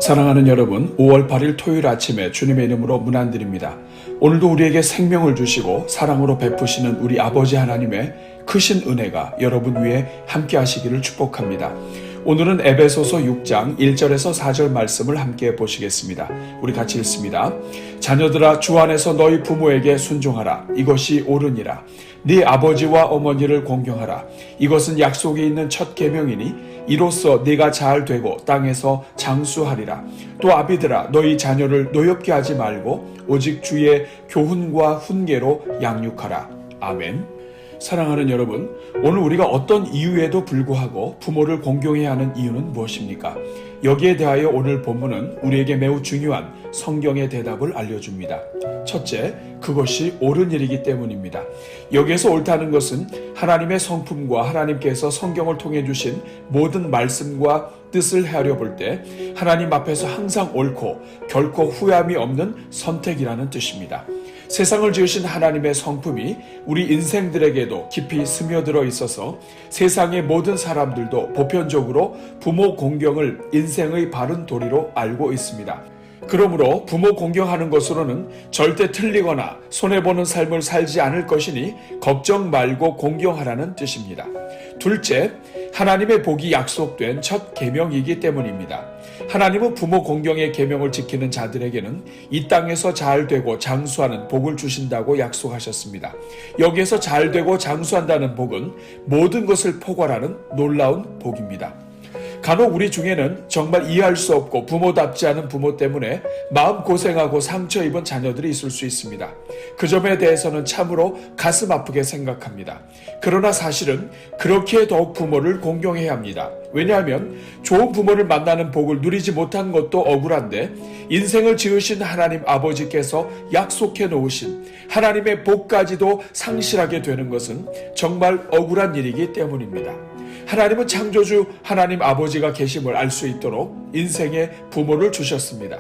사랑하는 여러분, 5월 8일 토요일 아침에 주님의 이름으로 문안드립니다. 오늘도 우리에게 생명을 주시고 사랑으로 베푸시는 우리 아버지 하나님의 크신 은혜가 여러분 위에 함께 하시기를 축복합니다. 오늘은 에베소서 6장 1절에서 4절 말씀을 함께 보시겠습니다. 우리 같이 읽습니다. 자녀들아, 주 안에서 너희 부모에게 순종하라. 이것이 옳으니라. 네 아버지와 어머니를 공경하라. 이것은 약속이 있는 첫 계명이니 이로써 네가 잘 되고 땅에서 장수하리라. 또 아비들아, 너희 자녀를 노엽게 하지 말고 오직 주의 교훈과 훈계로 양육하라. 아멘. 사랑하는 여러분, 오늘 우리가 어떤 이유에도 불구하고 부모를 공경해야 하는 이유는 무엇입니까? 여기에 대하여 오늘 본문은 우리에게 매우 중요한 성경의 대답을 알려줍니다. 첫째, 그것이 옳은 일이기 때문입니다. 여기에서 옳다는 것은 하나님의 성품과 하나님께서 성경을 통해 주신 모든 말씀과 뜻을 헤아려 볼 때 하나님 앞에서 항상 옳고 결코 후회함이 없는 선택이라는 뜻입니다. 세상을 지으신 하나님의 성품이 우리 인생들에게도 깊이 스며들어 있어서 세상의 모든 사람들도 보편적으로 부모 공경을 인생의 바른 도리로 알고 있습니다. 그러므로 부모 공경하는 것으로는 절대 틀리거나 손해보는 삶을 살지 않을 것이니 걱정 말고 공경하라는 뜻입니다. 둘째, 하나님의 복이 약속된 첫 계명이기 때문입니다. 하나님은 부모 공경의 계명을 지키는 자들에게는 이 땅에서 잘 되고 장수하는 복을 주신다고 약속하셨습니다. 여기에서 잘 되고 장수한다는 복은 모든 것을 포괄하는 놀라운 복입니다. 간혹 우리 중에는 정말 이해할 수 없고 부모답지 않은 부모 때문에 마음고생하고 상처 입은 자녀들이 있을 수 있습니다. 그 점에 대해서는 참으로 가슴 아프게 생각합니다. 그러나 사실은 그렇게 더욱 부모를 공경해야 합니다. 왜냐하면 좋은 부모를 만나는 복을 누리지 못한 것도 억울한데 인생을 지으신 하나님 아버지께서 약속해 놓으신 하나님의 복까지도 상실하게 되는 것은 정말 억울한 일이기 때문입니다. 하나님은 창조주 하나님 아버지가 계심을 알 수 있도록 인생에 부모를 주셨습니다.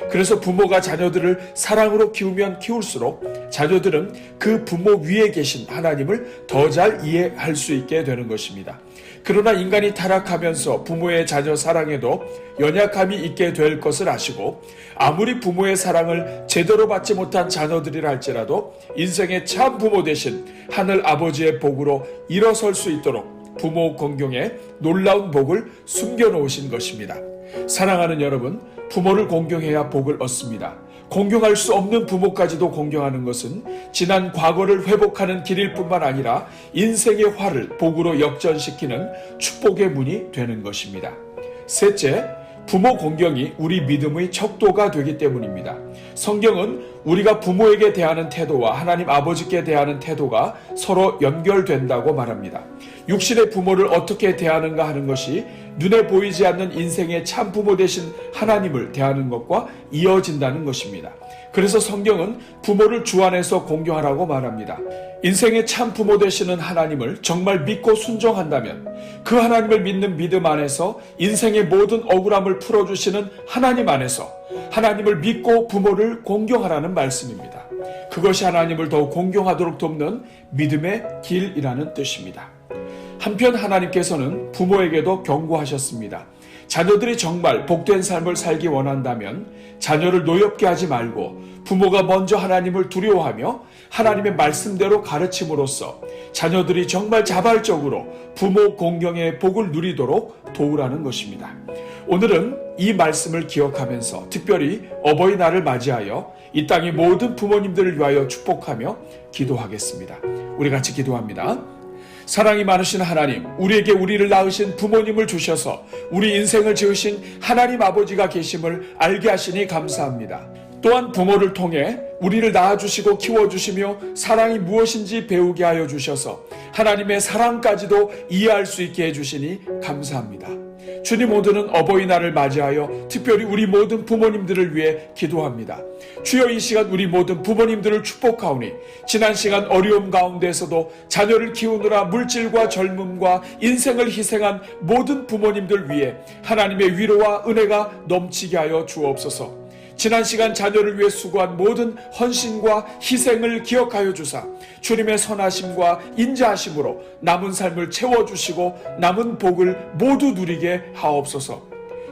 그래서 부모가 자녀들을 사랑으로 키우면 키울수록 자녀들은 그 부모 위에 계신 하나님을 더 잘 이해할 수 있게 되는 것입니다. 그러나 인간이 타락하면서 부모의 자녀 사랑에도 연약함이 있게 될 것을 아시고 아무리 부모의 사랑을 제대로 받지 못한 자녀들이라 할지라도 인생의 참 부모 되신 하늘 아버지의 복으로 일어설 수 있도록 부모 공경에 놀라운 복을 숨겨놓으신 것입니다. 사랑하는 여러분, 부모를 공경해야 복을 얻습니다. 공경할 수 없는 부모까지도 공경하는 것은 지난 과거를 회복하는 길일 뿐만 아니라 인생의 화를 복으로 역전시키는 축복의 문이 되는 것입니다. 셋째, 부모 공경이 우리 믿음의 척도가 되기 때문입니다. 성경은 우리가 부모에게 대하는 태도와 하나님 아버지께 대하는 태도가 서로 연결된다고 말합니다. 육신의 부모를 어떻게 대하는가 하는 것이 눈에 보이지 않는 인생의 참 부모 되신 하나님을 대하는 것과 이어진다는 것입니다. 그래서 성경은 부모를 주 안에서 공경하라고 말합니다. 인생의 참 부모 되시는 하나님을 정말 믿고 순종한다면 그 하나님을 믿는 믿음 안에서 인생의 모든 억울함을 풀어주시는 하나님 안에서 하나님을 믿고 부모를 공경하라는 말씀입니다. 그것이 하나님을 더욱 공경하도록 돕는 믿음의 길이라는 뜻입니다. 한편 하나님께서는 부모에게도 경고하셨습니다. 자녀들이 정말 복된 삶을 살기 원한다면 자녀를 노엽게 하지 말고 부모가 먼저 하나님을 두려워하며 하나님의 말씀대로 가르침으로써 자녀들이 정말 자발적으로 부모 공경의 복을 누리도록 도우라는 것입니다. 오늘은 이 말씀을 기억하면서 특별히 어버이날을 맞이하여 이 땅의 모든 부모님들을 위하여 축복하며 기도하겠습니다. 우리 같이 기도합니다. 사랑이 많으신 하나님, 우리에게 우리를 낳으신 부모님을 주셔서 우리 인생을 지으신 하나님 아버지가 계심을 알게 하시니 감사합니다. 또한 부모를 통해 우리를 낳아주시고 키워주시며 사랑이 무엇인지 배우게 하여 주셔서 하나님의 사랑까지도 이해할 수 있게 해주시니 감사합니다. 주님, 오늘은 어버이날을 맞이하여 특별히 우리 모든 부모님들을 위해 기도합니다. 주여, 이 시간 우리 모든 부모님들을 축복하오니 지난 시간 어려움 가운데서도 자녀를 키우느라 물질과 젊음과 인생을 희생한 모든 부모님들 위해 하나님의 위로와 은혜가 넘치게 하여 주옵소서. 지난 시간 자녀를 위해 수고한 모든 헌신과 희생을 기억하여 주사 주님의 선하심과 인자하심으로 남은 삶을 채워주시고 남은 복을 모두 누리게 하옵소서.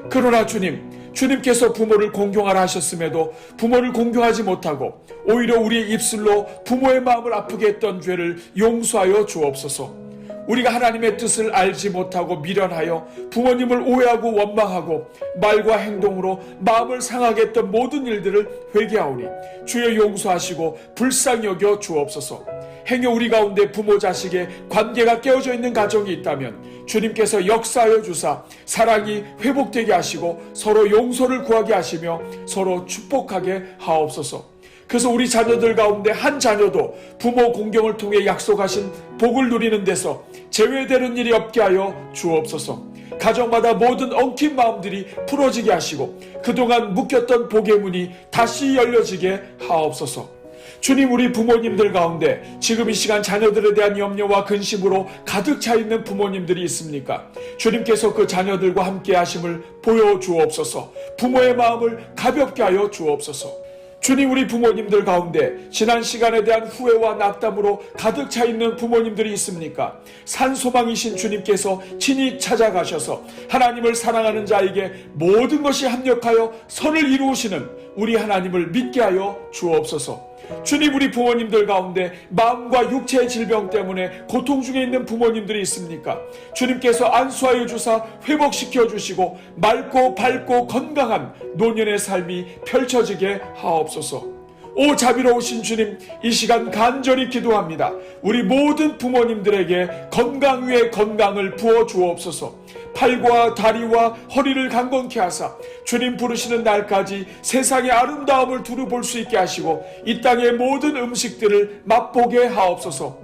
그러나 주님, 주님께서 부모를 공경하라 하셨음에도 부모를 공경하지 못하고 오히려 우리의 입술로 부모의 마음을 아프게 했던 죄를 용서하여 주옵소서. 우리가 하나님의 뜻을 알지 못하고 미련하여 부모님을 오해하고 원망하고 말과 행동으로 마음을 상하게 했던 모든 일들을 회개하오니 주여 용서하시고 불쌍히 여겨 주옵소서. 행여 우리 가운데 부모 자식의 관계가 깨어져 있는 가정이 있다면 주님께서 역사하여 주사 사랑이 회복되게 하시고 서로 용서를 구하게 하시며 서로 축복하게 하옵소서. 그래서 우리 자녀들 가운데 한 자녀도 부모 공경을 통해 약속하신 복을 누리는 데서 제외되는 일이 없게 하여 주옵소서. 가정마다 모든 엉킨 마음들이 풀어지게 하시고 그동안 묶였던 복의 문이 다시 열려지게 하옵소서. 주님, 우리 부모님들 가운데 지금 이 시간 자녀들에 대한 염려와 근심으로 가득 차 있는 부모님들이 있습니까? 주님께서 그 자녀들과 함께 하심을 보여주옵소서. 부모의 마음을 가볍게 하여 주옵소서. 주님, 우리 부모님들 가운데 지난 시간에 대한 후회와 낙담으로 가득 차 있는 부모님들이 있습니까? 산소망이신 주님께서 친히 찾아가셔서 하나님을 사랑하는 자에게 모든 것이 합력하여 선을 이루시는 우리 하나님을 믿게 하여 주옵소서. 주님, 우리 부모님들 가운데 마음과 육체의 질병 때문에 고통 중에 있는 부모님들이 있습니까? 주님께서 안수하여 주사 회복시켜 주시고 맑고 밝고 건강한 노년의 삶이 펼쳐지게 하옵소서. 오 자비로우신 주님, 이 시간 간절히 기도합니다. 우리 모든 부모님들에게 건강 위에 건강을 부어 주옵소서. 팔과 다리와 허리를 강건케 하사 주님 부르시는 날까지 세상의 아름다움을 두루 볼 수 있게 하시고 이 땅의 모든 음식들을 맛보게 하옵소서.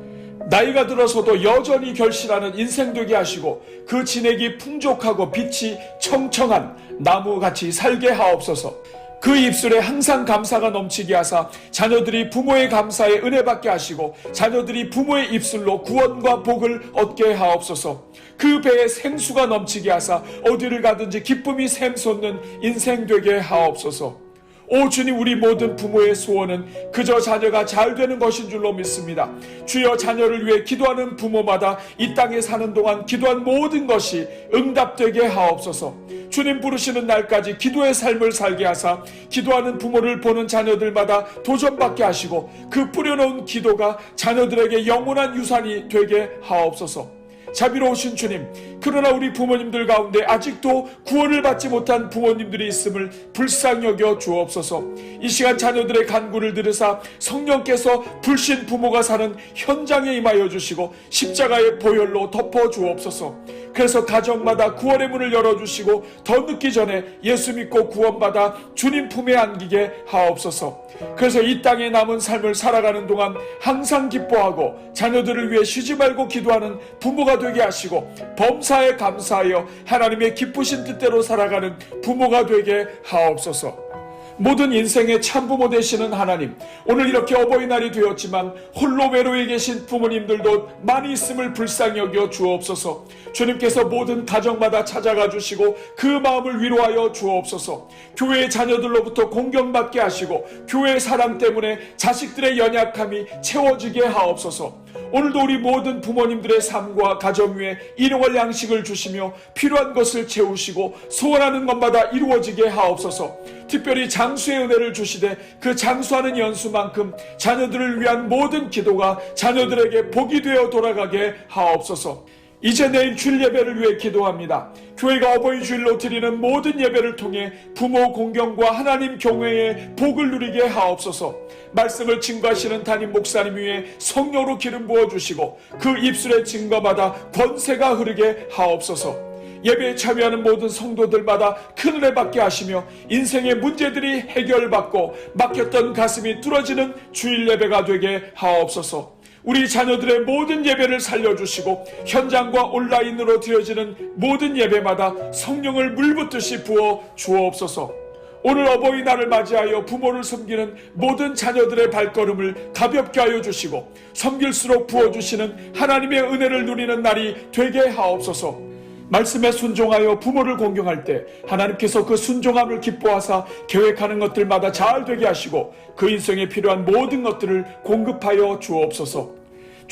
나이가 들어서도 여전히 결실하는 인생 되게 하시고 그 진액이 풍족하고 빛이 청청한 나무같이 살게 하옵소서. 그 입술에 항상 감사가 넘치게 하사 자녀들이 부모의 감사에 은혜 받게 하시고 자녀들이 부모의 입술로 구원과 복을 얻게 하옵소서. 그 배에 생수가 넘치게 하사 어디를 가든지 기쁨이 샘솟는 인생 되게 하옵소서. 오 주님, 우리 모든 부모의 소원은 그저 자녀가 잘 되는 것인 줄로 믿습니다. 주여, 자녀를 위해 기도하는 부모마다 이 땅에 사는 동안 기도한 모든 것이 응답되게 하옵소서. 주님 부르시는 날까지 기도의 삶을 살게 하사 기도하는 부모를 보는 자녀들마다 도전받게 하시고 그 뿌려놓은 기도가 자녀들에게 영원한 유산이 되게 하옵소서. 자비로우신 주님, 그러나 우리 부모님들 가운데 아직도 구원을 받지 못한 부모님들이 있음을 불쌍히 여겨 주옵소서. 이 시간 자녀들의 간구를 들으사 성령께서 불신 부모가 사는 현장에 임하여 주시고 십자가의 보혈로 덮어 주옵소서. 그래서 가정마다 구원의 문을 열어주시고 더 늦기 전에 예수 믿고 구원받아 주님 품에 안기게 하옵소서. 그래서 이 땅에 남은 삶을 살아가는 동안 항상 기뻐하고 자녀들을 위해 쉬지 말고 기도하는 부모가 되게 하시고 범사에 감사하여 하나님의 기쁘신 뜻대로 살아가는 부모가 되게 하옵소서. 모든 인생의 참부모 되시는 하나님, 오늘 이렇게 어버이날이 되었지만 홀로 외로이 계신 부모님들도 많이 있음을 불쌍히 여겨 주옵소서. 주님께서 모든 가정마다 찾아가 주시고 그 마음을 위로하여 주옵소서. 교회의 자녀들로부터 공경받게 하시고 교회의 사랑 때문에 자식들의 연약함이 채워지게 하옵소서. 오늘도 우리 모든 부모님들의 삶과 가정 위에 일용할 양식을 주시며 필요한 것을 채우시고 소원하는 것마다 이루어지게 하옵소서. 특별히 장수의 은혜를 주시되 그 장수하는 연수만큼 자녀들을 위한 모든 기도가 자녀들에게 복이 되어 돌아가게 하옵소서. 이제 내일 주일 예배를 위해 기도합니다. 교회가 어버이 주일로 드리는 모든 예배를 통해 부모 공경과 하나님 경외의 복을 누리게 하옵소서. 말씀을 증거하시는 담임 목사님 위에 성령으로 기름 부어주시고 그 입술의 증거마다 권세가 흐르게 하옵소서. 예배에 참여하는 모든 성도들마다 큰 은혜 받게 하시며 인생의 문제들이 해결받고 막혔던 가슴이 뚫어지는 주일 예배가 되게 하옵소서. 우리 자녀들의 모든 예배를 살려주시고 현장과 온라인으로 드려지는 모든 예배마다 성령을 물붓듯이 부어 주옵소서. 오늘 어버이날을 맞이하여 부모를 섬기는 모든 자녀들의 발걸음을 가볍게 하여 주시고 섬길수록 부어주시는 하나님의 은혜를 누리는 날이 되게 하옵소서. 말씀에 순종하여 부모를 공경할 때 하나님께서 그 순종함을 기뻐하사 계획하는 것들마다 잘 되게 하시고 그 인생에 필요한 모든 것들을 공급하여 주옵소서.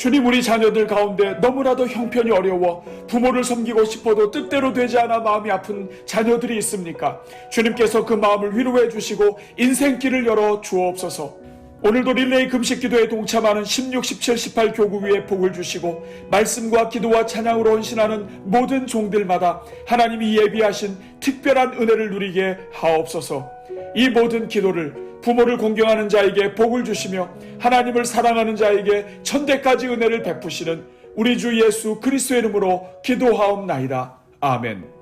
주님, 우리 자녀들 가운데 너무나도 형편이 어려워 부모를 섬기고 싶어도 뜻대로 되지 않아 마음이 아픈 자녀들이 있습니까? 주님께서 그 마음을 위로해 주시고 인생길을 열어 주옵소서. 오늘도 릴레이 금식 기도에 동참하는 16, 17, 18 교구 위에 복을 주시고 말씀과 기도와 찬양으로 헌신하는 모든 종들마다 하나님이 예비하신 특별한 은혜를 누리게 하옵소서. 이 모든 기도를 부모를 공경하는 자에게 복을 주시며 하나님을 사랑하는 자에게 천대까지 은혜를 베푸시는 우리 주 예수 그리스도의 이름으로 기도하옵나이다. 아멘.